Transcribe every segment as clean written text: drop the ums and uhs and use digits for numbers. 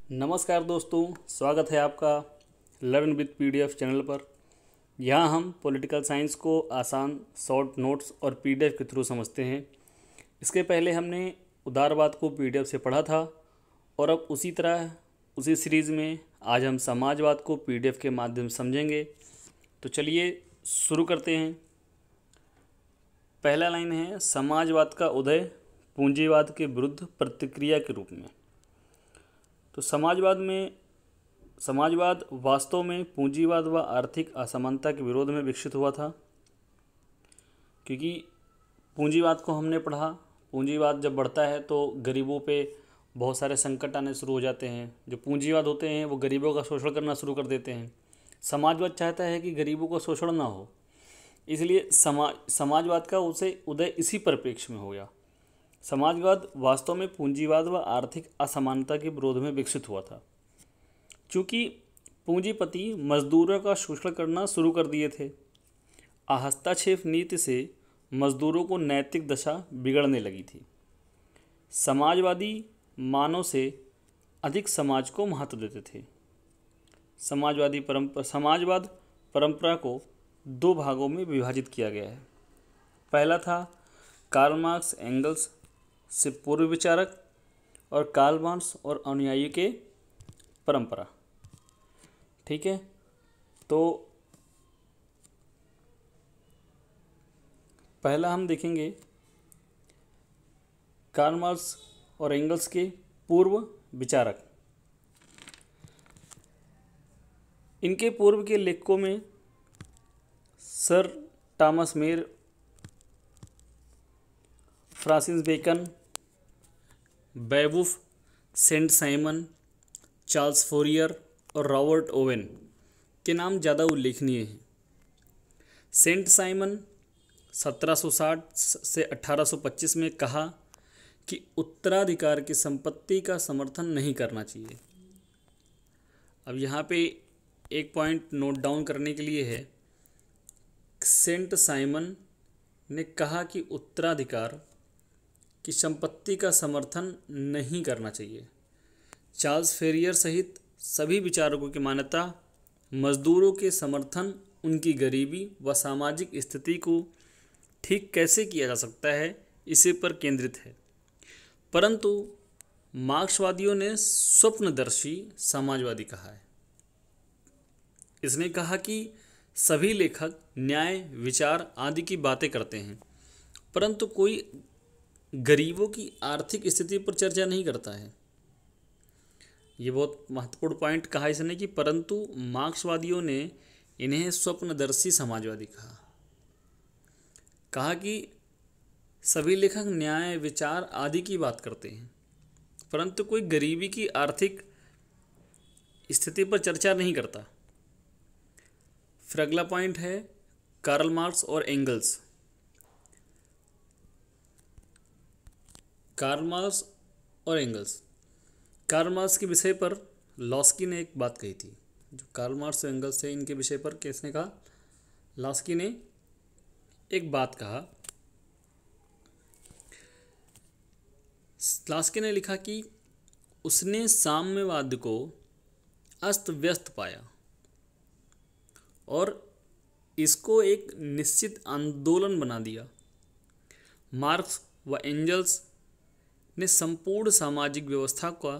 नमस्कार दोस्तों, स्वागत है आपका लर्न विद पीडीएफ चैनल पर। यहाँ हम पॉलिटिकल साइंस को आसान शॉर्ट नोट्स और पीडीएफ के थ्रू समझते हैं। इसके पहले हमने उदारवाद को पीडीएफ से पढ़ा था और अब उसी तरह उसी सीरीज़ में आज हम समाजवाद को पीडीएफ के माध्यम से समझेंगे। तो चलिए शुरू करते हैं। पहला लाइन है, समाजवाद का उदय पूंजीवाद के विरुद्ध प्रतिक्रिया के रूप में। तो समाजवाद वास्तव में पूंजीवाद व आर्थिक असमानता के विरोध में विकसित हुआ था। क्योंकि पूंजीवाद को हमने पढ़ा, पूंजीवाद जब बढ़ता है तो गरीबों पे बहुत सारे संकट आने शुरू हो जाते हैं। जो पूंजीवाद होते हैं वो गरीबों का शोषण करना शुरू कर देते हैं। समाजवाद चाहता है कि गरीबों का शोषण ना हो, इसलिए समाजवाद का उदय इसी परिप्रेक्ष्य में हो गया। समाजवाद वास्तव में पूंजीवाद व आर्थिक असमानता के विरोध में विकसित हुआ था। चूँकि पूंजीपति मजदूरों का शोषण करना शुरू कर दिए थे, हस्तक्षेप नीति से मजदूरों को नैतिक दशा बिगड़ने लगी थी। समाजवादी मानव से अधिक समाज को महत्व देते थे। समाजवाद परंपरा को दो भागों में विभाजित किया गया है। पहला था कार्ल मार्क्स एंगल्स से पूर्व विचारक और कार्ल मार्क्स और अनुयायी के परंपरा। ठीक है, तो पहला हम देखेंगे कार्ल मार्क्स और एंगल्स के पूर्व विचारक। इनके पूर्व के लेखकों में sir Thomas Mayer, Francis Bacon, Beowulf, Saint Simon, Charles Fourier और रॉबर्ट ओवेन के नाम ज़्यादा उल्लेखनीय हैं। सेंट साइमन 1760 से 1825 में कहा कि उत्तराधिकार की संपत्ति का समर्थन नहीं करना चाहिए। अब यहाँ पे एक पॉइंट नोट डाउन करने के लिए है, सेंट साइमन ने कहा कि उत्तराधिकार की संपत्ति का समर्थन नहीं करना चाहिए। चार्ल्स फेरियर सहित सभी विचारकों की मान्यता मजदूरों के समर्थन उनकी गरीबी व सामाजिक स्थिति को ठीक कैसे किया जा सकता है इसी पर केंद्रित है। परंतु मार्क्सवादियों ने स्वप्नदर्शी समाजवादी कहा है। इसने कहा कि सभी लेखक न्याय, विचार आदि की बातें करते हैं, परंतु कोई गरीबों की आर्थिक स्थिति पर चर्चा नहीं करता है। ये बहुत महत्वपूर्ण पॉइंट कहा इसने कि परंतु मार्क्सवादियों ने इन्हें स्वप्नदर्शी समाजवादी कहा कि सभी लेखक न्याय, विचार आदि की बात करते हैं, परंतु कोई गरीबी की आर्थिक स्थिति पर चर्चा नहीं करता। फिर अगला पॉइंट है कार्ल मार्क्स और एंगल्स। कार्ल मार्क्स के विषय पर लॉस्की ने एक बात कही थी। जो कार्ल मार्क्स और एंगल्स थे, इनके विषय पर किसने कहा? लॉस्की ने एक बात कहा। लॉस्की ने लिखा कि उसने साम्यवाद को अस्त व्यस्त पाया और इसको एक निश्चित आंदोलन बना दिया। मार्क्स व एंगल्स ने संपूर्ण सामाजिक व्यवस्था का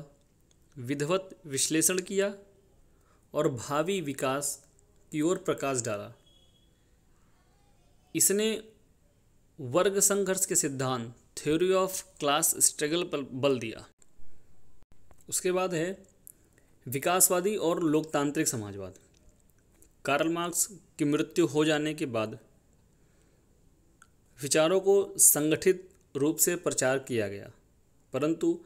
विधिवत विश्लेषण किया और भावी विकास की ओर प्रकाश डाला। इसने वर्ग संघर्ष के सिद्धांत, थ्योरी ऑफ क्लास स्ट्रगल पर बल दिया। उसके बाद है विकासवादी और लोकतांत्रिक समाजवाद। कार्ल मार्क्स की मृत्यु हो जाने के बाद विचारों को संगठित रूप से प्रचार किया गया, परंतु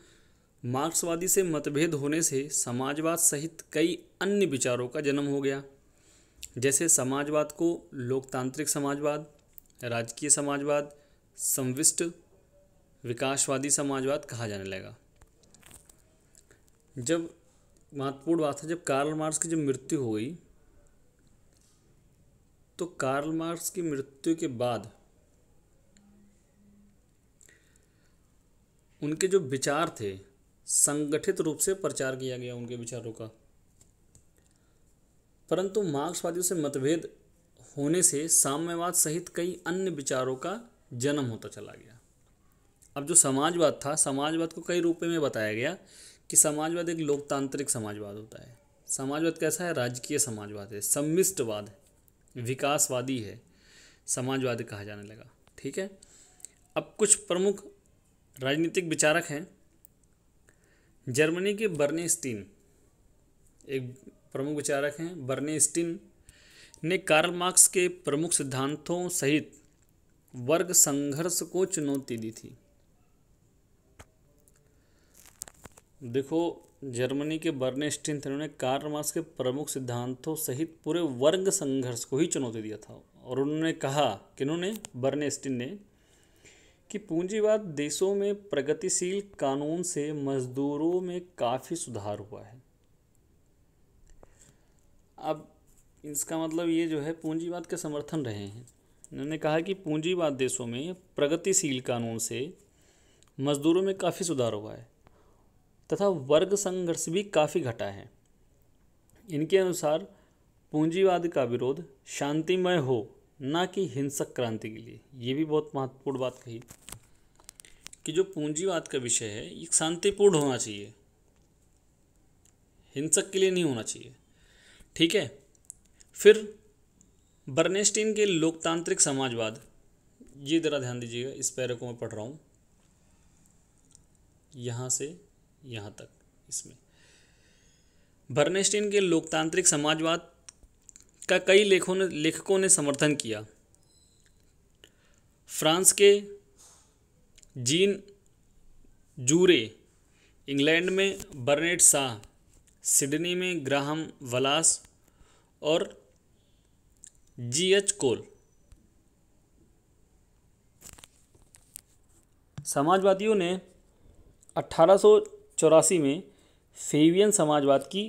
मार्क्सवादी से मतभेद होने से समाजवाद सहित कई अन्य विचारों का जन्म हो गया। जैसे समाजवाद को लोकतांत्रिक समाजवाद, राजकीय समाजवाद, समविष्ट विकासवादी समाजवाद कहा जाने लगा। जब महत्वपूर्ण बात है, जब कार्ल मार्क्स की जब मृत्यु हो गई तो कार्ल मार्क्स की मृत्यु के बाद उनके जो विचार थे संगठित रूप से प्रचार किया गया उनके विचारों का। परंतु मार्क्सवादियों से मतभेद होने से साम्यवाद सहित कई अन्य विचारों का जन्म होता चला गया। अब जो समाजवाद था, समाजवाद को कई रूपों में बताया गया कि समाजवाद एक लोकतांत्रिक समाजवाद होता है। समाजवाद कैसा है? राजकीय समाजवाद है, सम्मिष्टवाद है, विकासवादी है, समाजवादी कहा जाने लगा। ठीक है। अब कुछ प्रमुख राजनीतिक विचारक हैं। जर्मनी के बर्नेस्टीन एक प्रमुख विचारक हैं। बर्नेस्टीन ने कार्ल मार्क्स के प्रमुख सिद्धांतों सहित वर्ग संघर्ष को चुनौती दी थी। देखो, जर्मनी के बर्नेस्टीन थे, उन्होंने कार्ल मार्क्स के प्रमुख सिद्धांतों सहित पूरे वर्ग संघर्ष को ही चुनौती दिया था। और उन्होंने कहा, किन्होंने? बर्नेस्टीन ने, कि पूंजीवाद देशों में प्रगतिशील कानून से मजदूरों में काफ़ी सुधार हुआ है। अब इसका मतलब ये जो है पूंजीवाद के समर्थन रहे हैं। उन्होंने कहा कि पूंजीवाद देशों में प्रगतिशील कानून से मजदूरों में काफ़ी सुधार हुआ है तथा वर्ग संघर्ष भी काफ़ी घटा है। इनके अनुसार पूंजीवाद का विरोध शांतिमय हो, ना कि हिंसक क्रांति के लिए। ये भी बहुत महत्वपूर्ण बात कही कि जो पूंजीवाद का विषय है ये शांतिपूर्ण होना चाहिए, हिंसक के लिए नहीं होना चाहिए। ठीक है। फिर बर्नेस्टीन के लोकतांत्रिक समाजवाद, ये ज़रा ध्यान दीजिएगा, इस पैरे को मैं पढ़ रहा हूँ यहाँ से यहाँ तक। इसमें बर्नेस्टीन के लोकतांत्रिक समाजवाद का कई लेखकों ने समर्थन किया। फ्रांस के जीन जूरे, इंग्लैंड में बर्नेट शाह, सिडनी में ग्राहम वलास और जी.एच. कोल। समाजवादियों ने 1884 में फेबियन समाजवाद की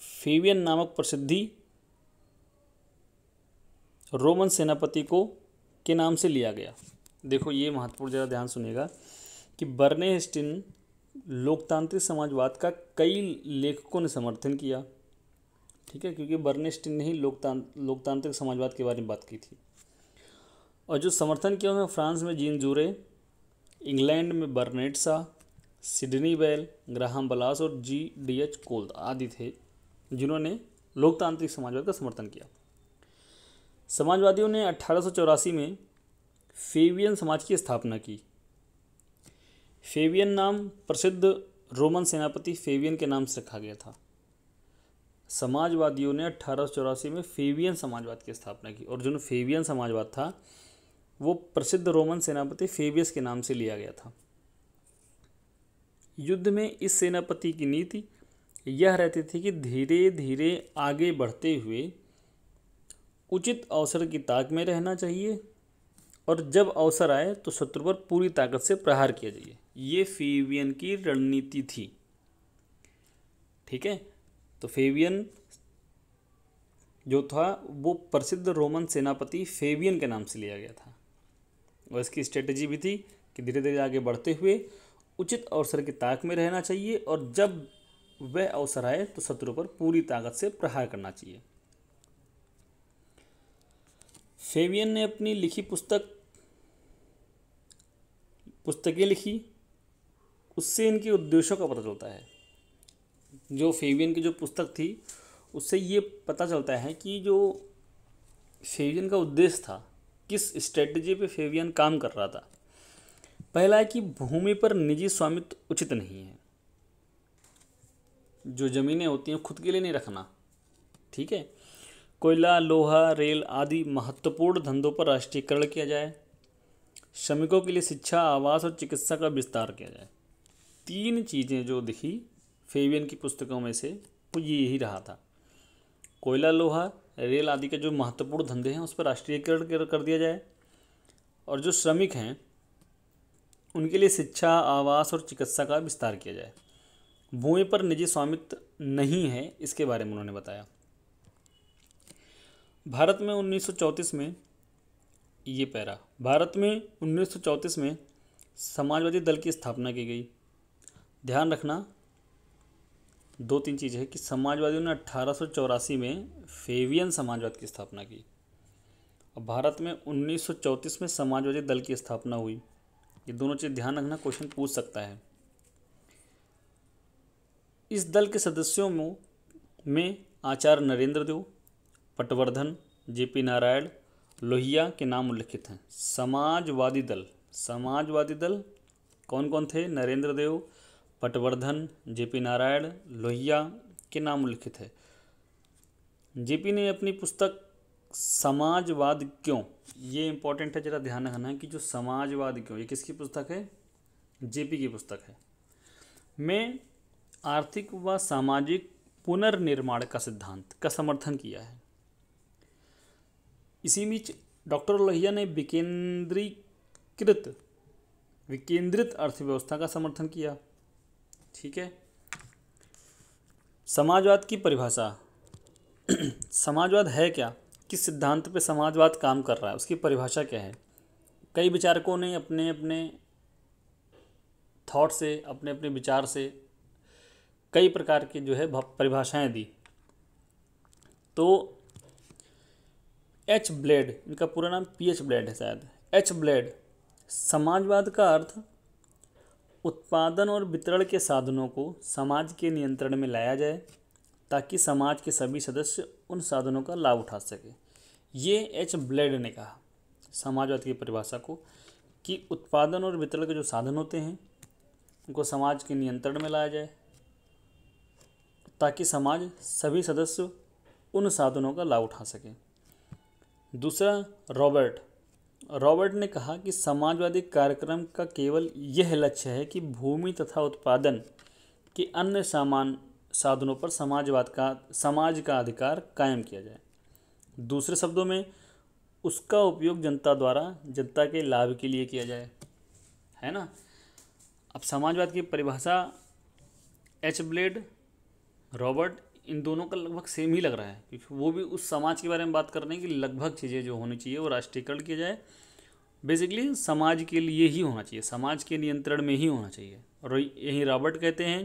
फेबियन नामक प्रसिद्धि रोमन सेनापति को के नाम से लिया गया। देखो, ये महत्वपूर्ण, ज़रा ध्यान सुनिएगा कि बर्नेस्टीन लोकतांत्रिक समाजवाद का कई लेखकों ने समर्थन किया। ठीक है, क्योंकि बर्नेस्टीन ने ही लोकतांत्रिक समाजवाद के बारे में बात की थी। और जो समर्थन किया उन्होंने फ्रांस में जीन जूरे, इंग्लैंड में Bernard Shaw, Sidney Webb, Graham Wallas और जी.एच. कोल आदि थे जिन्होंने लोकतांत्रिक समाजवाद का समर्थन किया। समाजवादियों ने 1884 में फेबियन समाज की स्थापना की। फेबियन नाम प्रसिद्ध रोमन सेनापति फेबियन के नाम से रखा गया था। समाजवादियों ने 1884 में फेबियन समाजवाद की स्थापना की और जो फेबियन समाजवाद था वो प्रसिद्ध रोमन सेनापति फेबियस के नाम से लिया गया था। युद्ध में इस सेनापति की नीति यह रहती थी कि धीरे धीरे आगे बढ़ते हुए उचित अवसर की ताक में रहना चाहिए और जब अवसर आए तो शत्रु पर पूरी ताकत से प्रहार किया जाइए। ये फेबियन की रणनीति थी। ठीक है, तो फेबियन जो था वो प्रसिद्ध रोमन सेनापति फेबियन के नाम से लिया गया था और इसकी स्ट्रेटजी भी थी कि धीरे धीरे आगे बढ़ते हुए उचित अवसर की ताक में रहना चाहिए और जब वह अवसर आए तो शत्रु पर पूरी ताकत से प्रहार करना चाहिए। फेबियन ने अपनी लिखी पुस्तकें लिखी, उससे इनके उद्देश्यों का पता चलता है। जो फेबियन की जो पुस्तक थी उससे ये पता चलता है कि जो फेबियन का उद्देश्य था, किस स्ट्रेटजी पे फेबियन काम कर रहा था। पहला है कि भूमि पर निजी स्वामित्व उचित नहीं है। जो ज़मीनें होती हैं खुद के लिए नहीं रखना। ठीक है, कोयला, लोहा, रेल आदि महत्वपूर्ण धंधों पर राष्ट्रीयकरण किया जाए। श्रमिकों के लिए शिक्षा, आवास और चिकित्सा का विस्तार किया जाए। 3 चीज़ें जो दिखी फेबियन की पुस्तकों में से वो यही रहा था। कोयला, लोहा, रेल आदि के जो महत्वपूर्ण धंधे हैं उस पर राष्ट्रीयकरण कर दिया जाए और जो श्रमिक हैं उनके लिए शिक्षा, आवास और चिकित्सा का विस्तार किया जाए। भूमि पर निजी स्वामित्व नहीं है, इसके बारे में उन्होंने बताया। भारत में 1934 में ये पैरा, भारत में 1934 में समाजवादी दल की स्थापना की गई? ध्यान रखना 2-3 चीज़ें है कि समाजवादियों ने 1884 में फेवियन समाजवाद की स्थापना की और भारत में 1934 में समाजवादी दल की स्थापना हुई। ये दोनों चीज़ ध्यान रखना, क्वेश्चन पूछ सकता है। इस दल के सदस्यों में आचार्य नरेंद्र देव, पटवर्धन, जेपी नारायण, लोहिया के नाम उल्लिखित हैं। समाजवादी दल कौन कौन थे? नरेंद्र देव, पटवर्धन, जेपी नारायण, लोहिया के नाम उल्लिखित है। जेपी ने अपनी पुस्तक समाजवाद क्यों, ये इंपॉर्टेंट है, जरा ध्यान रखना है कि जो समाजवाद क्यों, ये किसकी पुस्तक है? जेपी की पुस्तक है। में आर्थिक व सामाजिक पुनर्निर्माण का सिद्धांत का समर्थन किया है। इसी बीच डॉक्टर लोहिया ने विकेंद्रित अर्थव्यवस्था का समर्थन किया। ठीक है। समाजवाद की परिभाषा समाजवाद है क्या, किस सिद्धांत पे समाजवाद काम कर रहा है, उसकी परिभाषा क्या है? कई विचारकों ने अपने अपने थॉट से, अपने अपने विचार से कई प्रकार की जो है परिभाषाएं दी। तो एच ब्लेड, इनका पूरा नाम पीएच ब्लेड है शायद, एच ब्लेड, समाजवाद का अर्थ उत्पादन और वितरण के साधनों को समाज के नियंत्रण में लाया जाए ताकि समाज के सभी सदस्य उन साधनों का लाभ उठा सके। ये एच ब्लेड ने कहा समाजवाद की परिभाषा को, कि उत्पादन और वितरण के जो साधन होते हैं उनको समाज के नियंत्रण में लाया जाए ताकि समाज सभी सदस्य उन साधनों का लाभ उठा सके। दूसरा, रॉबर्ट ने कहा कि समाजवादी कार्यक्रम का केवल यह लक्ष्य है कि भूमि तथा उत्पादन के अन्य सामान साधनों पर समाज का अधिकार कायम किया जाए। दूसरे शब्दों में, उसका उपयोग जनता द्वारा जनता के लाभ के लिए किया जाए, है ना। अब समाजवाद की परिभाषा एच ब्लेड, रॉबर्ट, इन दोनों का लगभग सेम ही लग रहा है, क्योंकि वो भी उस समाज के बारे में बात कर रहे हैं कि लगभग चीज़ें जो होनी चाहिए वो राष्ट्रीयकरण किया जाए। बेसिकली समाज के लिए ही होना चाहिए, समाज के नियंत्रण में ही होना चाहिए। और यही रॉबर्ट कहते हैं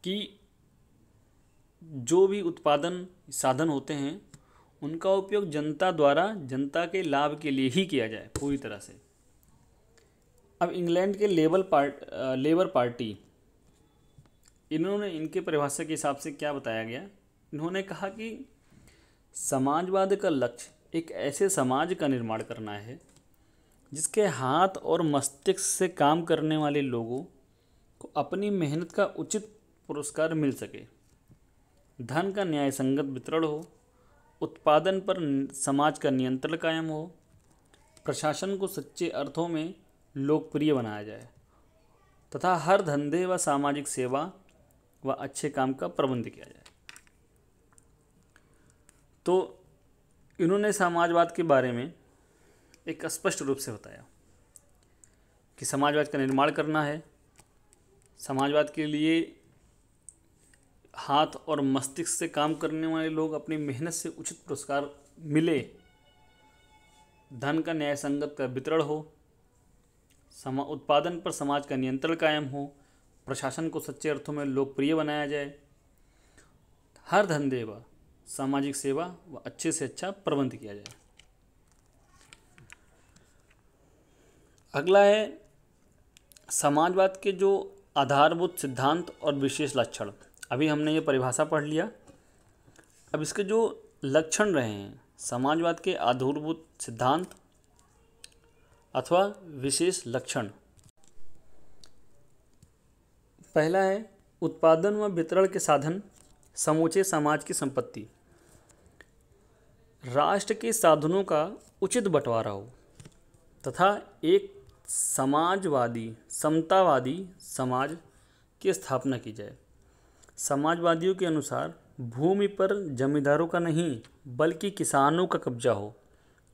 कि जो भी उत्पादन साधन होते हैं उनका उपयोग जनता द्वारा जनता के लाभ के लिए ही किया जाए पूरी तरह से। अब इंग्लैंड के लेबर पार्टी, इन्होंने इनके परिभाषा के हिसाब से क्या बताया गया, इन्होंने कहा कि समाजवाद का लक्ष्य एक ऐसे समाज का निर्माण करना है जिसके हाथ और मस्तिष्क से काम करने वाले लोगों को अपनी मेहनत का उचित पुरस्कार मिल सके, धन का न्याय संगत वितरण हो, उत्पादन पर समाज का नियंत्रण कायम हो, प्रशासन को सच्चे अर्थों में लोकप्रिय बनाया जाए तथा हर धंधे व सामाजिक सेवा व अच्छे काम का प्रबंध किया जाए। तो इन्होंने समाजवाद के बारे में एक स्पष्ट रूप से बताया कि समाजवाद का निर्माण करना है, समाजवाद के लिए हाथ और मस्तिष्क से काम करने वाले लोग अपनी मेहनत से उचित पुरस्कार मिले, धन का न्याय संगत का वितरण हो, उत्पादन पर समाज का नियंत्रण कायम हो, प्रशासन को सच्चे अर्थों में लोकप्रिय बनाया जाए, हर धंधे व सामाजिक सेवा व अच्छे से अच्छा प्रबंध किया जाए। अगला है समाजवाद के जो आधारभूत सिद्धांत और विशेष लक्षण। अभी हमने ये परिभाषा पढ़ लिया, अब इसके जो लक्षण रहे हैं समाजवाद के आधारभूत सिद्धांत अथवा विशेष लक्षण। पहला है उत्पादन व वितरण के साधन समूचे समाज की संपत्ति, राष्ट्र के साधनों का उचित बंटवारा हो तथा एक समाजवादी समतावादी समाज की स्थापना की जाए। समाजवादियों के अनुसार भूमि पर जमींदारों का नहीं बल्कि किसानों का कब्जा हो,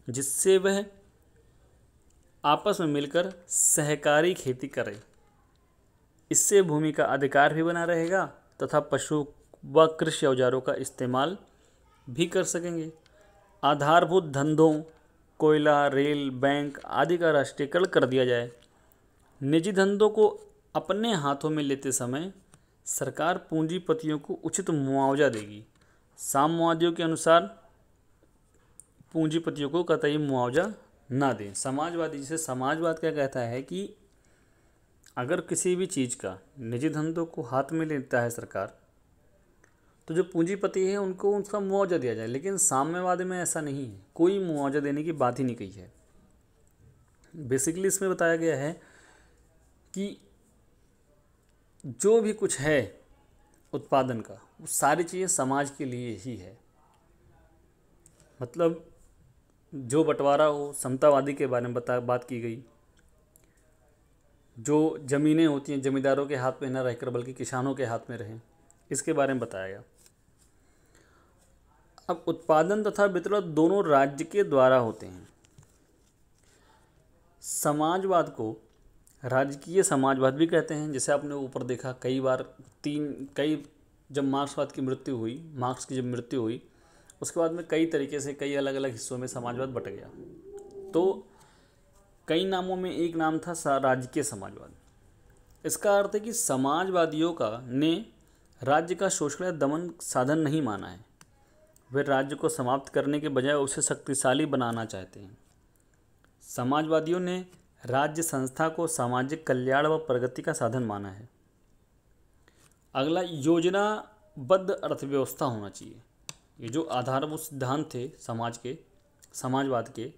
जिससे वह आपस में मिलकर सहकारी खेती करें। इससे भूमि का अधिकार भी बना रहेगा तथा पशु व कृषि औजारों का इस्तेमाल भी कर सकेंगे। आधारभूत धंधों कोयला, रेल, बैंक आदि का राष्ट्रीयकरण कर दिया जाए निजी धंधों को अपने हाथों में लेते समय सरकार पूंजीपतियों को उचित मुआवजा देगी। साम्यवादियों के अनुसार पूंजीपतियों को कतई मुआवजा ना दें। समाजवादी, जिसे समाजवाद क्या कहता है कि अगर किसी भी चीज़ का निजी धंधों को हाथ में लेता है सरकार, तो जो पूंजीपति है उनको उसका मुआवजा दिया जाए। लेकिन साम्यवाद में ऐसा नहीं है, कोई मुआवजा देने की बात ही नहीं कही है। बेसिकली इसमें बताया गया है कि जो भी कुछ है उत्पादन का, वो सारी चीज़ें समाज के लिए ही है। मतलब जो बंटवारा हो, समतावादी के बारे में बात की गई। जो ज़मीनें होती हैं जमींदारों के हाथ में न रहकर बल्कि किसानों के हाथ में रहें, इसके बारे में बताया गया। अब उत्पादन तथा वितरण दोनों राज्य के द्वारा होते हैं। समाजवाद को राजकीय समाजवाद भी कहते हैं। जैसे आपने ऊपर देखा कई बार जब मार्क्सवाद की मृत्यु हुई, मार्क्स की जब मृत्यु हुई, उसके बाद में कई तरीके से कई अलग अलग हिस्सों में समाजवाद बट गया। तो कई नामों में एक नाम था राजकीय समाजवाद। इसका अर्थ है कि समाजवादियों ने राज्य का शोषण या दमन साधन नहीं माना है। वे राज्य को समाप्त करने के बजाय उसे शक्तिशाली बनाना चाहते हैं। समाजवादियों ने राज्य संस्था को सामाजिक कल्याण व प्रगति का साधन माना है। अगला, योजनाबद्ध अर्थव्यवस्था होना चाहिए। ये जो आधारभूत सिद्धांत थे समाजवाद के,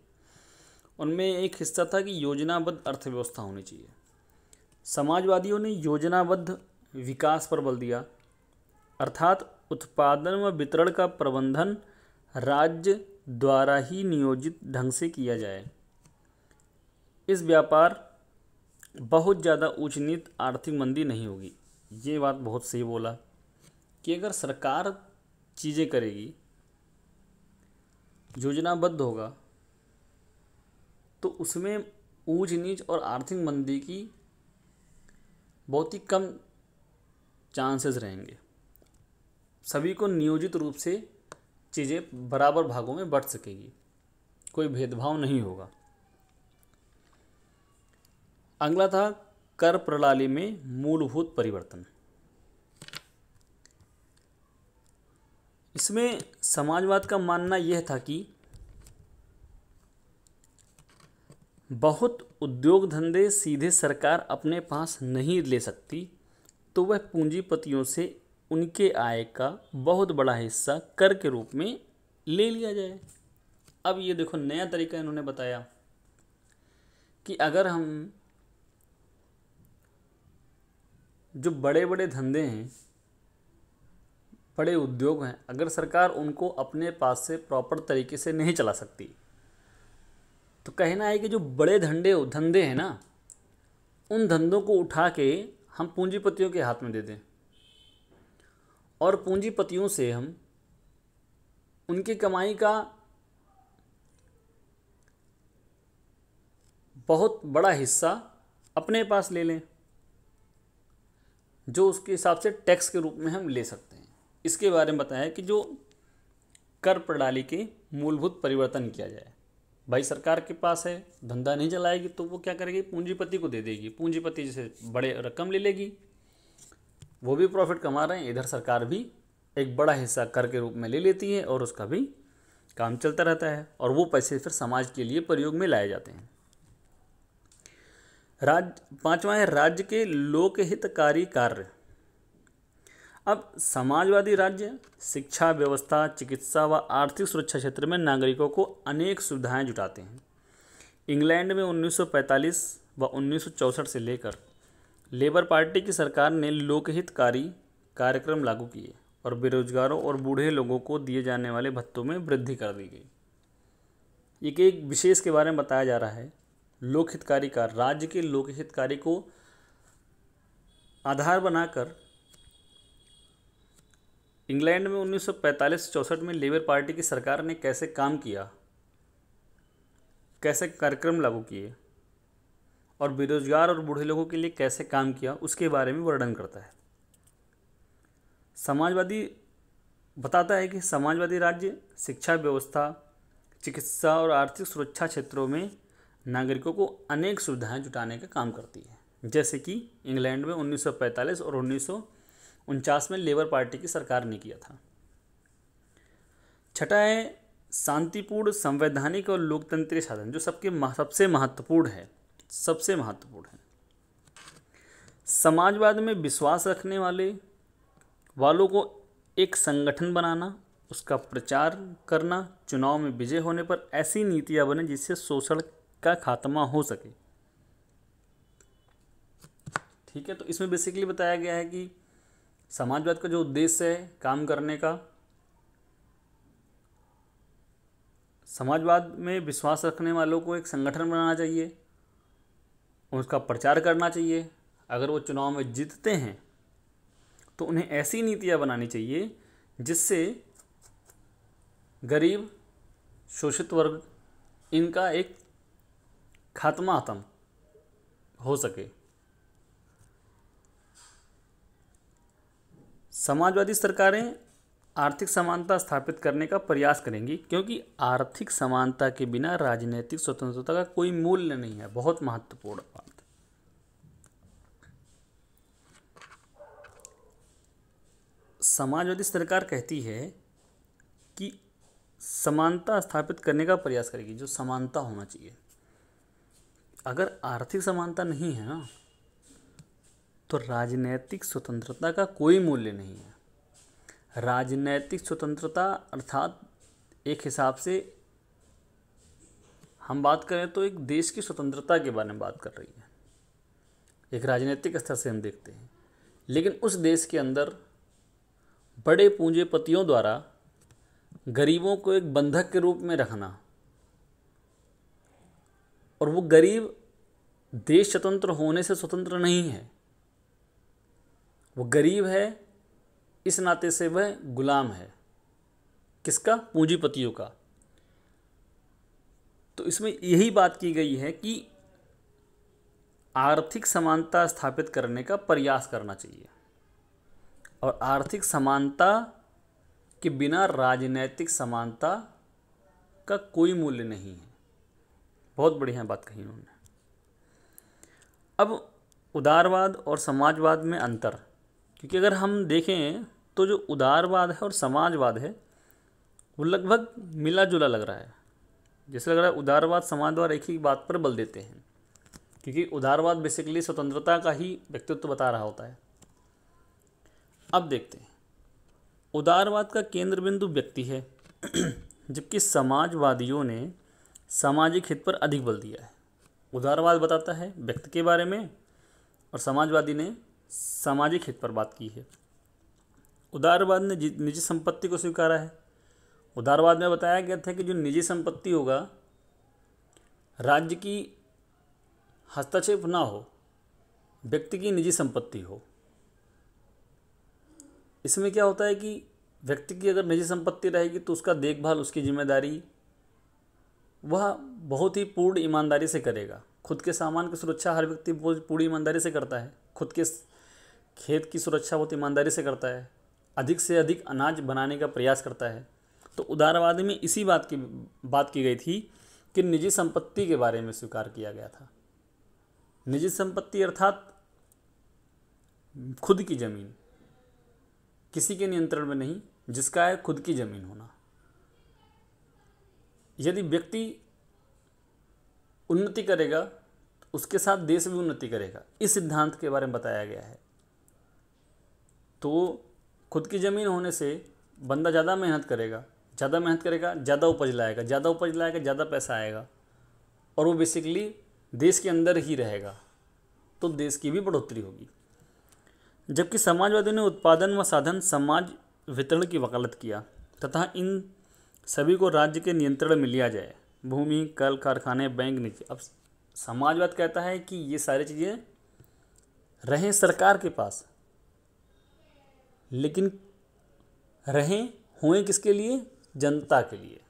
उनमें एक हिस्सा था कि योजनाबद्ध अर्थव्यवस्था होनी चाहिए। समाजवादियों ने योजनाबद्ध विकास पर बल दिया, अर्थात उत्पादन व वितरण का प्रबंधन राज्य द्वारा ही नियोजित ढंग से किया जाए। इस व्यापार बहुत ज़्यादा उच्च नीच आर्थिक मंदी नहीं होगी। ये बात बहुत सही बोला कि अगर सरकार चीज़ें करेगी, योजनाबद्ध होगा, तो उसमें ऊंच नीच और आर्थिक मंदी की बहुत ही कम चांसेस रहेंगे। सभी को नियोजित रूप से चीज़ें बराबर भागों में बंट सकेगी, कोई भेदभाव नहीं होगा। अगला था कर प्रणाली में मूलभूत परिवर्तन। इसमें समाजवाद का मानना यह था कि बहुत उद्योग धंधे सीधे सरकार अपने पास नहीं ले सकती, तो वह पूंजीपतियों से उनके आय का बहुत बड़ा हिस्सा कर के रूप में ले लिया जाए। अब ये देखो नया तरीका इन्होंने बताया कि अगर हम जो बड़े बड़े धंधे हैं, बड़े उद्योग हैं, अगर सरकार उनको अपने पास से प्रॉपर तरीके से नहीं चला सकती, तो कहना है कि जो बड़े धंधे हैं ना, उन धंधों को उठा के हम पूंजीपतियों के हाथ में दे दें और पूंजीपतियों से हम उनकी कमाई का बहुत बड़ा हिस्सा अपने पास ले लें, जो उसके हिसाब से टैक्स के रूप में हम ले सकते हैं। इसके बारे में बताया कि जो कर प्रणाली के मूलभूत परिवर्तन किया जाए। भाई सरकार के पास है, धंधा नहीं चलाएगी तो वो क्या करेगी, पूंजीपति को दे देगी। पूंजीपति जैसे बड़े रकम ले लेगी, वो भी प्रॉफिट कमा रहे हैं, इधर सरकार भी एक बड़ा हिस्सा कर के रूप में ले लेती है और उसका भी काम चलता रहता है और वो पैसे फिर समाज के लिए प्रयोग में लाए जाते हैं। पांचवा है राज्य के लोकहितकारी कार्य। अब समाजवादी राज्य शिक्षा व्यवस्था, चिकित्सा व आर्थिक सुरक्षा क्षेत्र में नागरिकों को अनेक सुविधाएं जुटाते हैं। इंग्लैंड में 1945 व 1964 से लेकर लेबर पार्टी की सरकार ने लोकहितकारी कार्यक्रम लागू किए और बेरोजगारों और बूढ़े लोगों को दिए जाने वाले भत्तों में वृद्धि कर दी गई। एक विशेष के बारे में बताया जा रहा है, लोकहितकारी कार्य। राज्य के लोकहितकारी को आधार बनाकर इंग्लैंड में 1945-64 में लेबर पार्टी की सरकार ने कैसे काम किया, कैसे कार्यक्रम लागू किए और बेरोजगार और बूढ़े लोगों के लिए कैसे काम किया, उसके बारे में वर्णन करता है। समाजवादी बताता है कि समाजवादी राज्य शिक्षा व्यवस्था, चिकित्सा और आर्थिक सुरक्षा क्षेत्रों में नागरिकों को अनेक सुविधाएं जुटाने का काम करती है। जैसे कि इंग्लैंड में 1945 और 1949 में लेबर पार्टी की सरकार ने किया था। छठा है शांतिपूर्ण, संवैधानिक और लोकतंत्रीय साधन, जो सबसे महत्वपूर्ण है, सबसे महत्वपूर्ण है। समाजवाद में विश्वास रखने वालों को एक संगठन बनाना, उसका प्रचार करना, चुनाव में विजय होने पर ऐसी नीतियां बने जिससे शोषण का खात्मा हो सके। ठीक है, तो इसमें बेसिकली बताया गया है कि समाजवाद का जो उद्देश्य है काम करने का, समाजवाद में विश्वास रखने वालों को एक संगठन बनाना चाहिए, उसका प्रचार करना चाहिए। अगर वो चुनाव में जीतते हैं तो उन्हें ऐसी नीतियां बनानी चाहिए जिससे गरीब, शोषित वर्ग, इनका एक खात्मा हो सके। समाजवादी सरकारें आर्थिक समानता स्थापित करने का प्रयास करेंगी, क्योंकि आर्थिक समानता के बिना राजनीतिक स्वतंत्रता का कोई मूल्य नहीं है। बहुत महत्वपूर्ण बात। समाजवादी सरकार कहती है कि समानता स्थापित करने का प्रयास करेगी, जो समानता होना चाहिए। अगर आर्थिक समानता नहीं है ना, तो राजनैतिक स्वतंत्रता का कोई मूल्य नहीं है। राजनैतिक स्वतंत्रता अर्थात एक हिसाब से हम बात करें तो एक देश की स्वतंत्रता के बारे में बात कर रही है, एक राजनीतिक स्तर से हम देखते हैं। लेकिन उस देश के अंदर बड़े पूंजीपतियों द्वारा गरीबों को एक बंधक के रूप में रखना, और वो गरीब देश स्वतंत्र होने से स्वतंत्र नहीं है, वो गरीब है इस नाते से वह गुलाम है। किसका? पूंजीपतियों का। तो इसमें यही बात की गई है कि आर्थिक समानता स्थापित करने का प्रयास करना चाहिए, और आर्थिक समानता के बिना राजनैतिक समानता का कोई मूल्य नहीं है। बहुत बढ़िया बात कही उन्होंने। अब उदारवाद और समाजवाद में अंतर, क्योंकि अगर हम देखें तो जो उदारवाद है और समाजवाद है वो लगभग मिला जुला लग रहा है। जैसे लग रहा है उदारवाद समाजवाद एक ही बात पर बल देते हैं, क्योंकि उदारवाद बेसिकली स्वतंत्रता का ही व्यक्तित्व बता रहा होता है। अब देखते हैं, उदारवाद का केंद्र बिंदु व्यक्ति है, जबकि समाजवादियों ने सामाजिक हित पर अधिक बल दिया है। उदारवाद बताता है व्यक्ति के बारे में और समाजवादी ने सामाजिक हित पर बात की है। उदारवाद ने निजी संपत्ति को स्वीकारा है। उदारवाद में बताया गया था कि जो निजी संपत्ति होगा, राज्य की हस्तक्षेप ना हो, व्यक्ति की निजी संपत्ति हो। इसमें क्या होता है कि व्यक्ति की अगर निजी संपत्ति रहेगी तो उसका देखभाल, उसकी जिम्मेदारी वह बहुत ही पूर्ण ईमानदारी से करेगा। खुद के सामान की सुरक्षा हर व्यक्ति पूरी ईमानदारी से करता है, खुद के खेत की सुरक्षा बहुत ईमानदारी से करता है, अधिक से अधिक अनाज बनाने का प्रयास करता है। तो उदारवाद में इसी बात की गई थी कि निजी संपत्ति के बारे में स्वीकार किया गया था। निजी संपत्ति अर्थात खुद की ज़मीन, किसी के नियंत्रण में नहीं, जिसका है खुद की ज़मीन होना। यदि व्यक्ति उन्नति करेगा तो उसके साथ देश भी उन्नति करेगा, इस सिद्धांत के बारे में बताया गया है। तो खुद की ज़मीन होने से बंदा ज़्यादा मेहनत करेगा, ज़्यादा उपज लाएगा, ज़्यादा पैसा आएगा, और वो बेसिकली देश के अंदर ही रहेगा, तो देश की भी बढ़ोतरी होगी। जबकि समाजवादियों ने उत्पादन व साधन समाज वितरण की वकालत किया तथा इन सभी को राज्य के नियंत्रण में लिया जाए। भूमि, कल कारखाने, बैंक नीति। अब समाजवाद कहता है कि ये सारी चीज़ें रहें सरकार के पास, लेकिन हुए किसके लिए? जनता के लिए।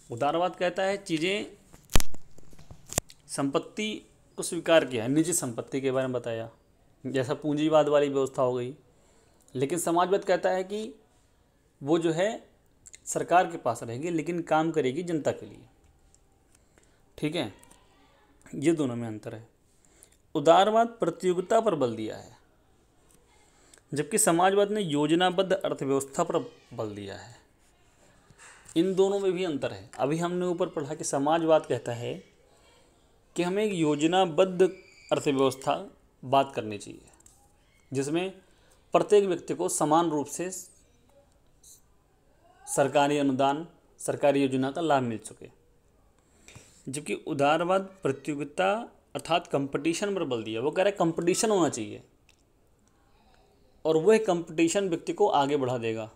उदारवाद कहता है चीज़ें, संपत्ति को स्वीकार किया है, निजी संपत्ति के बारे में बताया, जैसा पूंजीवाद वाली व्यवस्था हो गई। लेकिन समाजवाद कहता है कि वो जो है सरकार के पास रहेगी, लेकिन काम करेगी जनता के लिए। ठीक है, ये दोनों में अंतर है। उदारवाद प्रतियोगिता पर बल दिया है, जबकि समाजवाद ने योजनाबद्ध अर्थव्यवस्था पर बल दिया है। इन दोनों में भी अंतर है। अभी हमने ऊपर पढ़ा कि समाजवाद कहता है कि हमें एक योजनाबद्ध अर्थव्यवस्था बात करनी चाहिए, जिसमें प्रत्येक व्यक्ति को समान रूप से सरकारी अनुदान, सरकारी योजना का लाभ मिल सके। जबकि उदारवाद प्रतियोगिता अर्थात कंपटीशन पर बल दिया। वो कह रहा है कंपटीशन होना चाहिए और वह कंपटीशन व्यक्ति को आगे बढ़ा देगा।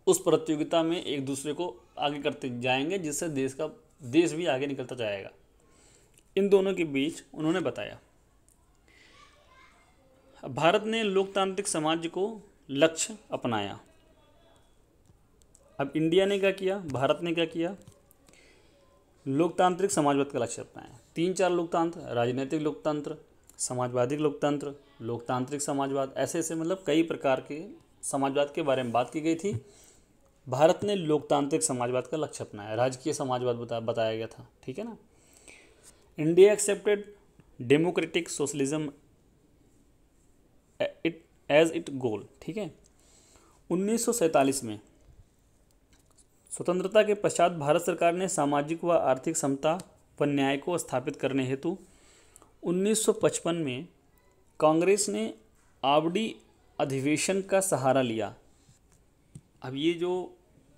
उस प्रतियोगिता में एक दूसरे को आगे करते जाएंगे, जिससे देश भी आगे निकलता जाएगा। इन दोनों के बीच उन्होंने बताया भारत ने लोकतांत्रिक समाज को लक्ष्य अपनाया। अब इंडिया ने क्या किया, भारत ने क्या किया, लोकतांत्रिक समाजवाद का लक्ष्य अपनाया। 3-4 लोकतंत्र, राजनीतिक लोकतंत्र, समाजवादी लोकतंत्र, लोकतांत्रिक समाजवाद, ऐसे ऐसे मतलब कई प्रकार के समाजवाद के बारे में बात की गई थी। भारत ने लोकतांत्रिक समाजवाद का लक्ष्य अपनाया, राजकीय समाजवाद बताया गया था। ठीक है ना। India accepted democratic socialism as it goal. ठीक है। 1947 में स्वतंत्रता के पश्चात भारत सरकार ने सामाजिक व आर्थिक समता व न्याय को स्थापित करने हेतु 1955 में कांग्रेस ने आवड़ी अधिवेशन का सहारा लिया। अब ये जो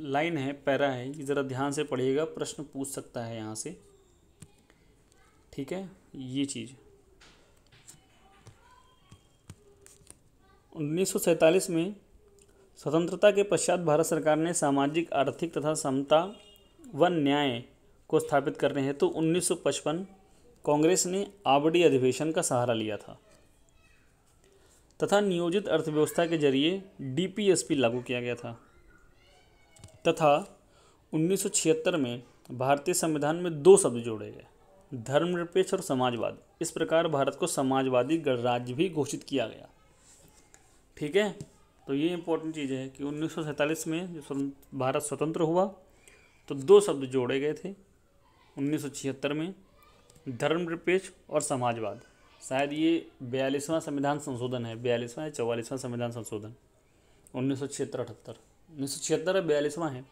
लाइन है, पैरा है, ये ज़रा ध्यान से पढ़िएगा, प्रश्न पूछ सकता है यहाँ से। ठीक है। ये चीज़ 1947 में स्वतंत्रता के पश्चात भारत सरकार ने सामाजिक, आर्थिक तथा समता व न्याय को स्थापित करने हेतु 1955 कांग्रेस ने आवड़ी अधिवेशन का सहारा लिया था तथा नियोजित अर्थव्यवस्था के जरिए डीपीएसपी लागू किया गया था तथा 1976 में भारतीय संविधान में 2 शब्द जोड़े गए, धर्मनिरपेक्ष और समाजवाद। इस प्रकार भारत को समाजवादी गणराज्य भी घोषित किया गया। ठीक है। तो ये इंपॉर्टेंट चीज़ है कि 1947 में जो भारत स्वतंत्र हुआ तो 2 शब्द जोड़े गए थे 1976 में, धर्मनिरपेक्ष और समाजवाद। शायद ये 42वां संविधान संशोधन है, 42वां या 44वां संविधान संशोधन 1976-78, 1976 या 42वां है।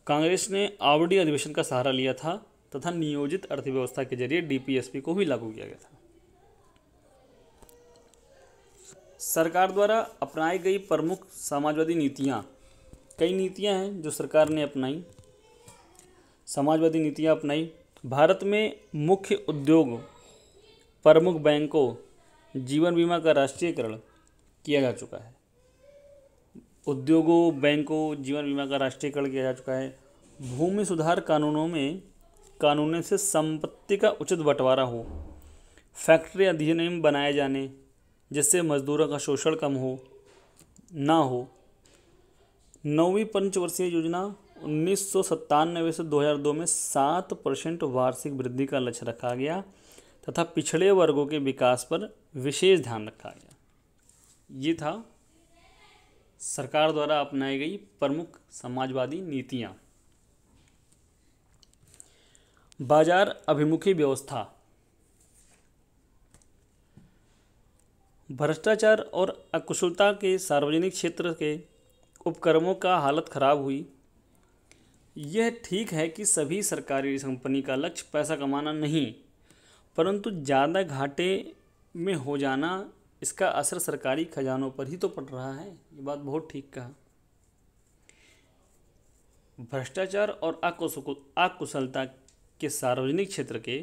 कांग्रेस ने आवड़ी अधिवेशन का सहारा लिया था तथा नियोजित अर्थव्यवस्था के जरिए डीपीएसपी को भी लागू किया गया था। सरकार द्वारा अपनाई गई प्रमुख समाजवादी नीतियाँ, कई नीतियाँ हैं जो सरकार ने अपनाई, समाजवादी नीतियाँ अपनाई। भारत में मुख्य उद्योग, प्रमुख बैंकों, जीवन बीमा का राष्ट्रीयकरण किया जा चुका है। उद्योगों, बैंकों, जीवन बीमा का राष्ट्रीयकरण किया जा चुका है। भूमि सुधार कानूनों से संपत्ति का उचित बंटवारा हो, फैक्ट्री अधिनियम बनाए जाने जिससे मजदूरों का शोषण कम ना हो। 9वीं पंचवर्षीय योजना 1997 से 2002 में 7% वार्षिक वृद्धि का लक्ष्य रखा गया तथा पिछड़े वर्गों के विकास पर विशेष ध्यान रखा गया। ये था सरकार द्वारा अपनाई गई प्रमुख समाजवादी नीतियाँ। बाजार अभिमुखी व्यवस्था, भ्रष्टाचार और अकुशलता के सार्वजनिक क्षेत्र के उपक्रमों का हालत खराब हुई। यह ठीक है कि सभी सरकारी कंपनी का लक्ष्य पैसा कमाना नहीं, परंतु ज़्यादा घाटे में हो जाना, इसका असर सरकारी खजानों पर ही तो पड़ रहा है। ये बात बहुत ठीक कहा। भ्रष्टाचार और अकुशलता के सार्वजनिक क्षेत्र के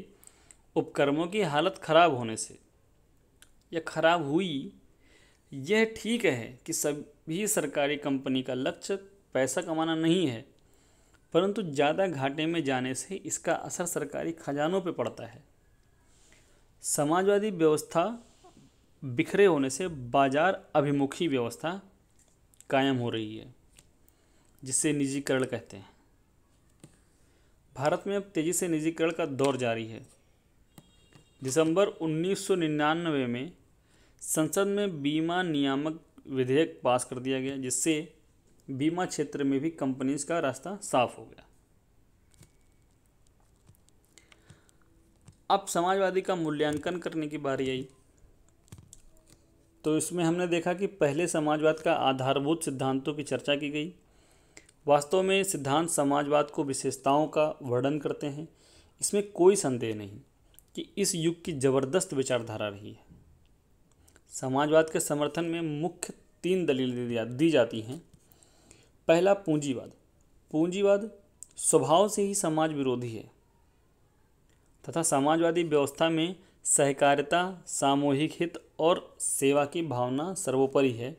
उपक्रमों की हालत खराब होने से या खराब हुई, यह ठीक है कि सभी सरकारी कंपनी का लक्ष्य पैसा कमाना नहीं है, परंतु ज़्यादा घाटे में जाने से इसका असर सरकारी खजानों पर पड़ता है। समाजवादी व्यवस्था बिखरे होने से बाजार अभिमुखी व्यवस्था कायम हो रही है, जिसे निजीकरण कहते हैं। भारत में अब तेज़ी से निजीकरण का दौर जारी है। दिसंबर 1999 में संसद में बीमा नियामक विधेयक पास कर दिया गया, जिससे बीमा क्षेत्र में भी कंपनीज का रास्ता साफ हो गया। अब समाजवादी का मूल्यांकन करने की बारी आई। तो इसमें हमने देखा कि पहले समाजवाद का आधारभूत सिद्धांतों की चर्चा की गई। वास्तव में सिद्धांत समाजवाद को विशेषताओं का वर्णन करते हैं। इसमें कोई संदेह नहीं कि इस युग की जबरदस्त विचारधारा रही है। समाजवाद के समर्थन में मुख्य 3 दलीलें दी जाती हैं। पहला, पूंजीवाद। पूंजीवाद स्वभाव से ही समाज विरोधी है तथा समाजवादी व्यवस्था में सहकारिता, सामूहिक हित और सेवा की भावना सर्वोपरि है।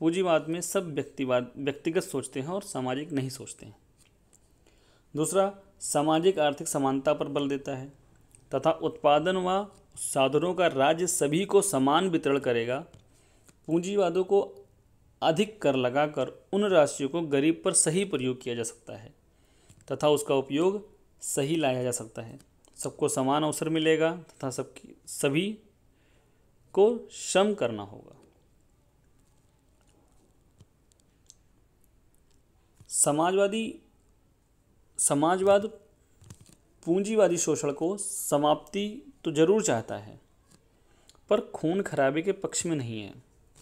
पूंजीवाद में सब व्यक्तिगत सोचते हैं और सामाजिक नहीं सोचते हैं। दूसरा, सामाजिक आर्थिक समानता पर बल देता है तथा उत्पादन व साधनों का राज्य सभी को समान वितरण करेगा। पूंजीवादों को अधिक कर लगाकर उन राशियों को गरीब पर सही प्रयोग किया जा सकता है तथा उसका उपयोग सही लाया जा सकता है। सबको समान अवसर मिलेगा तथा सभी को श्रम करना होगा। समाजवाद पूंजीवादी शोषण को समाप्ति तो जरूर चाहता है पर खून खराबे के पक्ष में नहीं है।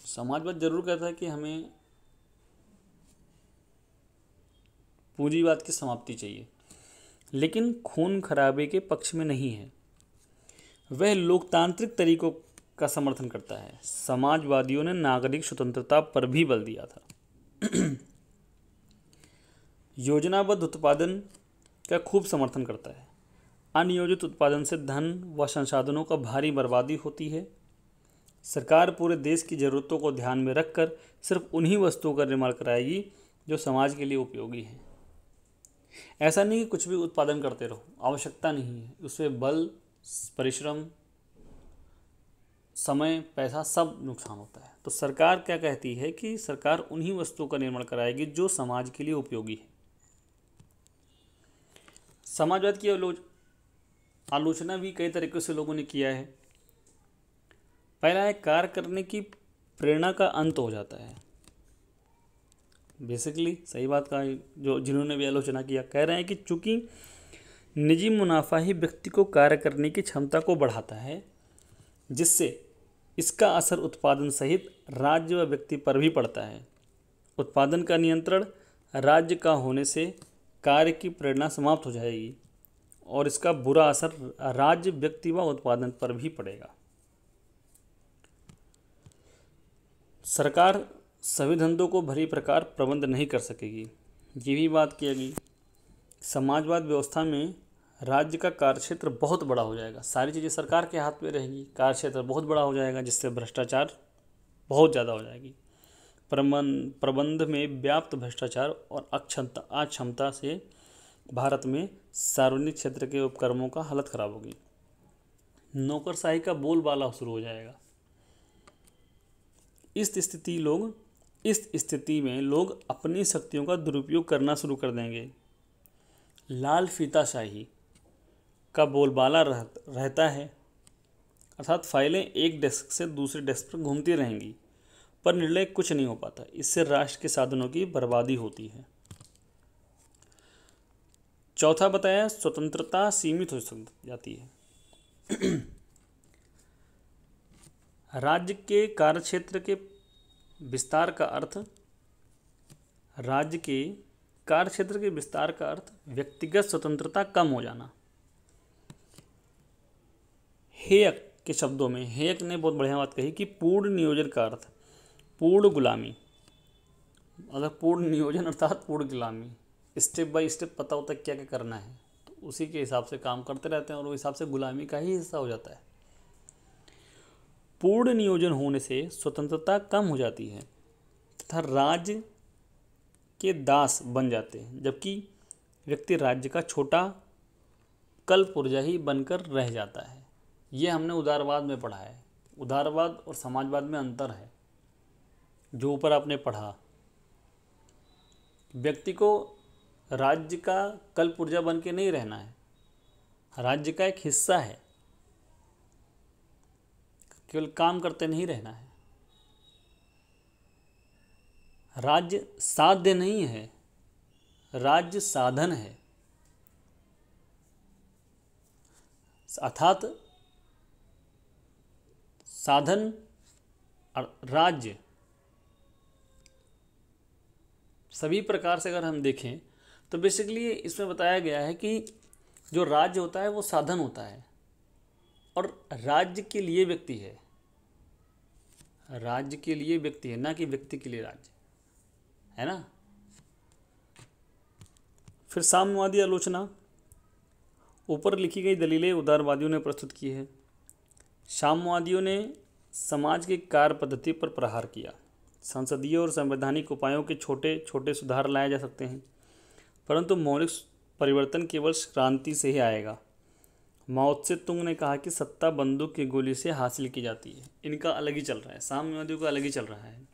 समाजवाद जरूर कहता है कि हमें पूंजीवाद की समाप्ति चाहिए, लेकिन खून खराबे के पक्ष में नहीं है। वह लोकतांत्रिक तरीकों का समर्थन करता है। समाजवादियों ने नागरिक स्वतंत्रता पर भी बल दिया था। योजनाबद्ध उत्पादन का खूब समर्थन करता है। अनियोजित उत्पादन से धन व संसाधनों का भारी बर्बादी होती है। सरकार पूरे देश की ज़रूरतों को ध्यान में रखकर सिर्फ उन्हीं वस्तुओं का निर्माण कराएगी जो समाज के लिए उपयोगी है। ऐसा नहीं कि कुछ भी उत्पादन करते रहो, आवश्यकता नहीं है। उसमें बल, परिश्रम, समय, पैसा सब नुकसान होता है। तो सरकार क्या कहती है कि सरकार उन्हीं वस्तुओं का निर्माण कराएगी जो समाज के लिए उपयोगी है। समाजवाद की आलोचना भी कई तरीकों से लोगों ने किया है। पहला है, कार्य करने की प्रेरणा का अंत हो जाता है। बेसिकली सही बात का जिन्होंने भी आलोचना किया, कह रहे हैं कि चूंकि निजी मुनाफा ही व्यक्ति को कार्य करने की क्षमता को बढ़ाता है, जिससे इसका असर उत्पादन सहित राज्य व व्यक्ति पर भी पड़ता है। उत्पादन का नियंत्रण राज्य का होने से कार्य की प्रेरणा समाप्त हो जाएगी और इसका बुरा असर राज्य, व्यक्ति व उत्पादन पर भी पड़ेगा। सरकार सभी धंधों को भली प्रकार प्रबंध नहीं कर सकेगी, ये भी बात की गई। समाजवाद व्यवस्था में राज्य का कार्यक्षेत्र बहुत बड़ा हो जाएगा। सारी चीज़ें सरकार के हाथ में रहेगी, कार्यक्षेत्र बहुत बड़ा हो जाएगा, जिससे भ्रष्टाचार बहुत ज़्यादा हो जाएगी। प्रबंध में व्याप्त भ्रष्टाचार और अक्षमता से भारत में सार्वजनिक क्षेत्र के उपक्रमों का हालत खराब होगी। नौकरशाही का बोलबाला शुरू हो जाएगा। इस स्थिति में लोग अपनी शक्तियों का दुरुपयोग करना शुरू कर देंगे। लाल फीताशाही का बोलबाला रहता है, अर्थात फाइलें एक डेस्क से दूसरे डेस्क पर घूमती रहेंगी पर निर्णय कुछ नहीं हो पाता। इससे राष्ट्र के साधनों की बर्बादी होती है। चौथा बताया, स्वतंत्रता सीमित हो जाती है। राज्य के कार्यक्षेत्र के विस्तार का अर्थ व्यक्तिगत स्वतंत्रता कम हो जाना। हेयक के शब्दों में, हेयक ने बहुत बढ़िया बात कही कि पूर्ण नियोजन का अर्थ पूर्ण गुलामी, मतलब पूर्ण नियोजन अर्थात पूर्ण गुलामी। स्टेप बाय स्टेप पता होता है क्या क्या करना है, तो उसी के हिसाब से काम करते रहते हैं और उस हिसाब से गुलामी का ही हिस्सा हो जाता है। पूर्ण नियोजन होने से स्वतंत्रता कम हो जाती है तथा राज्य के दास बन जाते हैं, जबकि व्यक्ति राज्य का छोटा कलपुर्जा ही बनकर रह जाता है। ये हमने उदारवाद में पढ़ा है। उदारवाद और समाजवाद में अंतर है जो ऊपर आपने पढ़ा। व्यक्ति को राज्य का कलपुर्जा बन के नहीं रहना है, राज्य का एक हिस्सा है, केवल काम करते नहीं रहना है। राज्य साध्य नहीं है, राज्य साधन है। अर्थात साधन और राज्य सभी प्रकार से अगर हम देखें तो बेसिकली इसमें बताया गया है कि जो राज्य होता है वो साधन होता है और राज्य के लिए व्यक्ति है, राज्य के लिए व्यक्ति है, ना कि व्यक्ति के लिए राज्य, है ना। फिर साम्यवादी आलोचना, ऊपर लिखी गई दलीलें उदारवादियों ने प्रस्तुत की है। साम्यवादियों ने समाज की कार्य पद्धति पर प्रहार किया। संसदीय और संवैधानिक उपायों के छोटे छोटे सुधार लाए जा सकते हैं, परंतु मौलिक परिवर्तन केवल क्रांति से ही आएगा। माओ त्से तुंग ने कहा कि सत्ता बंदूक की गोली से हासिल की जाती है। इनका अलग ही चल रहा है, साम्यवादियों का अलग ही चल रहा है।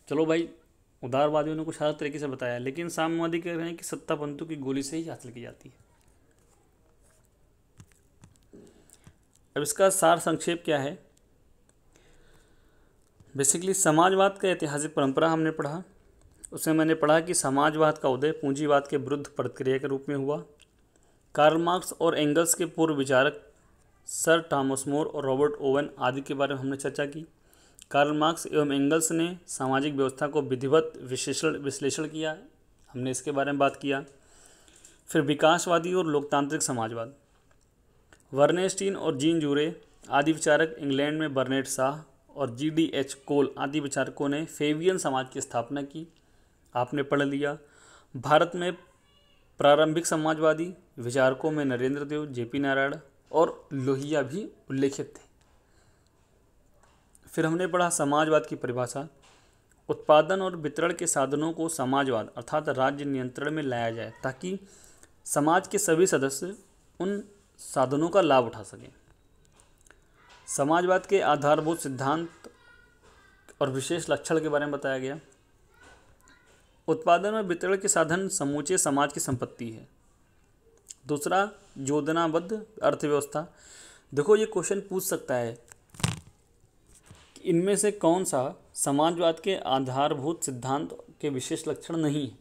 चलो भाई, उदारवादियों ने कुछ अलग तरीके से बताया, लेकिन साम्यवादी कह रहे हैं कि सत्ता बंदूक की गोली से ही हासिल की जाती है। अब इसका सार संक्षेप क्या है। बेसिकली समाजवाद का ऐतिहासिक परंपरा हमने पढ़ा। उसमें मैंने पढ़ा कि समाजवाद का उदय पूंजीवाद के विरुद्ध प्रतिक्रिया के रूप में हुआ। कार्ल मार्क्स और एंगल्स के पूर्व विचारक सर थॉमस मोर और रॉबर्ट ओवन आदि के बारे में हमने चर्चा की। कार्ल मार्क्स एवं एंगल्स ने सामाजिक व्यवस्था को विधिवत विश्लेषण किया, हमने इसके बारे में बात किया। फिर विकासवादी और लोकतांत्रिक समाजवाद, वर्नेस्टीन और जीन जूरे आदि विचारक, इंग्लैंड में बर्नेट शाह और GDH कोल आदि विचारकों ने फेबियन समाज की स्थापना की, आपने पढ़ लिया। भारत में प्रारंभिक समाजवादी विचारकों में नरेंद्र देव, JP नारायण और लोहिया भी उल्लेखित थे। फिर हमने पढ़ा समाजवाद की परिभाषा, उत्पादन और वितरण के साधनों को समाजवाद अर्थात राज्य नियंत्रण में लाया जाए ताकि समाज के सभी सदस्य उन साधनों का लाभ उठा सकें। समाजवाद के आधारभूत सिद्धांत और विशेष लक्षण के बारे में बताया गया। उत्पादन और वितरण के साधन समूचे समाज की संपत्ति है। दूसरा, योजनाबद्ध अर्थव्यवस्था। देखो, ये क्वेश्चन पूछ सकता है कि इनमें से कौन सा समाजवाद के आधारभूत सिद्धांत के विशेष लक्षण नहीं है।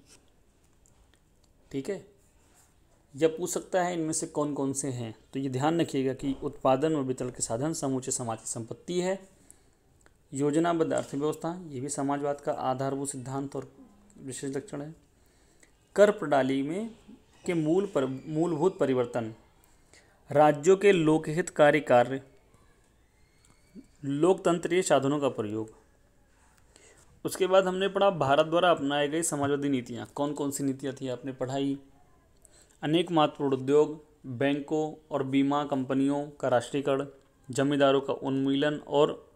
ठीक है, जब पूछ सकता है इनमें से कौन कौन से हैं, तो ये ध्यान रखिएगा कि उत्पादन और वितरण के साधन समूचे समाज की संपत्ति है। योजनाबद्ध अर्थव्यवस्था, ये भी समाजवाद का आधारभूत सिद्धांत और विशेष लक्षण है। कर प्रणाली में के मूलभूत परिवर्तन, राज्यों के लोकहितकारी कार्य, लोकतंत्रीय साधनों का प्रयोग। उसके बाद हमने पढ़ा भारत द्वारा अपनाई गई समाजवादी नीतियाँ। कौन कौन सी नीतियाँ थी आपने पढ़ाई। अनेक महत्वपूर्ण उद्योग, बैंकों और बीमा कंपनियों का राष्ट्रीयकरण, जमींदारों का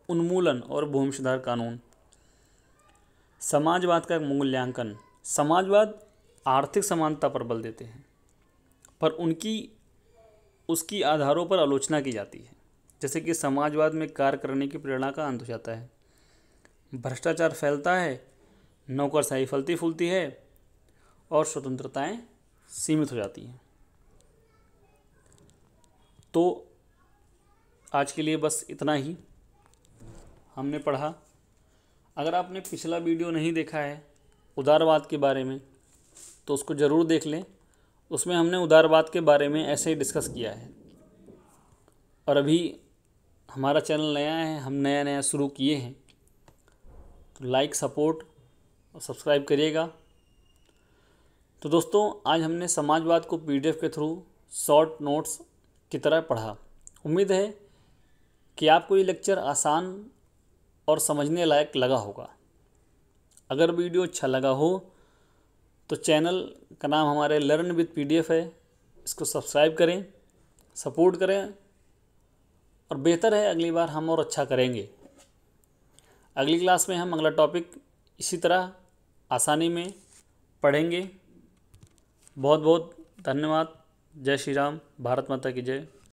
उन्मूलन और भूमि सुधार कानून। समाजवाद का मूल्यांकन, समाजवाद आर्थिक समानता पर बल देते हैं, पर उसकी आधारों पर आलोचना की जाती है। जैसे कि समाजवाद में कार्य करने की प्रेरणा का अंत हो जाता है, भ्रष्टाचार फैलता है, नौकरशाही फलती फूलती है और स्वतंत्रताएं सीमित हो जाती हैं। तो आज के लिए बस इतना ही हमने पढ़ा। अगर आपने पिछला वीडियो नहीं देखा है उदारवाद के बारे में तो उसको ज़रूर देख लें। उसमें हमने उदारवाद के बारे में ऐसे ही डिस्कस किया है। और अभी हमारा चैनल नया है, हम नया शुरू किए हैं, तो लाइक, सपोर्ट और सब्सक्राइब करिएगा। तो दोस्तों, आज हमने समाजवाद को PDF के थ्रू शॉर्ट नोट्स की तरह पढ़ा। उम्मीद है कि आपको ये लेक्चर आसान और समझने लायक लगा होगा। अगर वीडियो अच्छा लगा हो तो चैनल का नाम हमारे लर्न विद PDF है, इसको सब्सक्राइब करें, सपोर्ट करें और बेहतर है अगली बार हम और अच्छा करेंगे। अगली क्लास में हम अगला टॉपिक इसी तरह आसानी में पढ़ेंगे। बहुत बहुत धन्यवाद। जय श्री राम, भारत माता की जय।